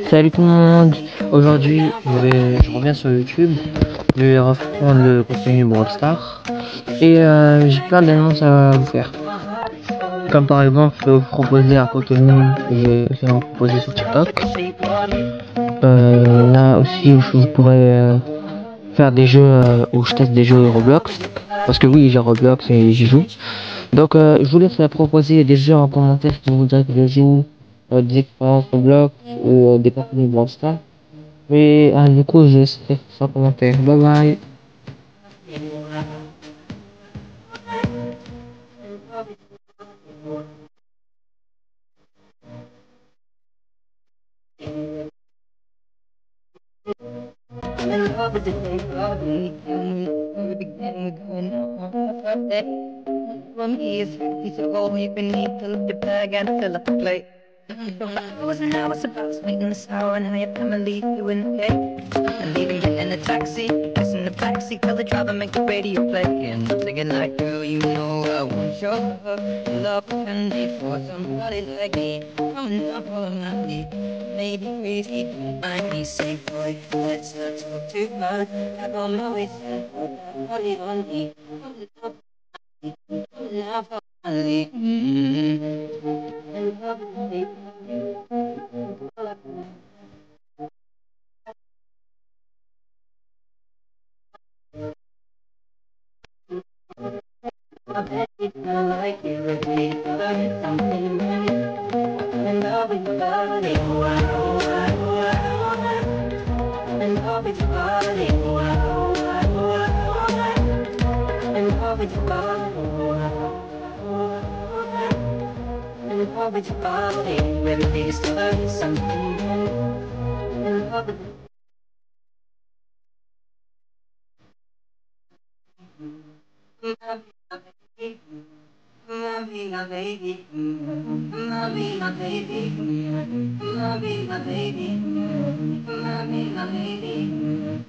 Salut tout le monde, aujourd'hui je reviens sur YouTube, je vais reprendre le contenu Brawl Stars et j'ai plein d'annonces à vous faire. Comme par exemple, je vais vous proposer un contenu que je vais vous proposer sur TikTok. Là aussi où je pourrais faire des jeux où je teste des jeux Roblox, parce que oui j'ai Roblox et j'y joue. Donc je vous laisse proposer des jeux en commentaire si vous voudrez que je joue, des expériences Roblox ou des contenus Brawl Stars. Mais du coup, je laisse sans commentaire. Bye bye. I wasn't how I was supposed to wait in the shower and how your family doing okay. And even get in a taxi, kiss in the backseat, tell the driver make the radio play. And I'm thinking like, girl, you know I want your love and need for somebody like me. Coming up on my knee, maybe crazy, I need say, boy, let's not talk too much. I'm on my way, son, honey, on me. Coming up on my knee. I bet it's not like you repeat, but it's something new. I'm in love with your body. Oh, I, oh, I, oh, I, oh, I. I'm in love with your body. Oh, I, oh, I, oh, I, oh, I. I'm in love with your body. Oh, I, oh, I, oh, I. I'm in love with your body. Every day discover something new. I'm in love with your body. Mommy, my baby. Mommy, my baby. Mommy, my baby. Mommy, my baby.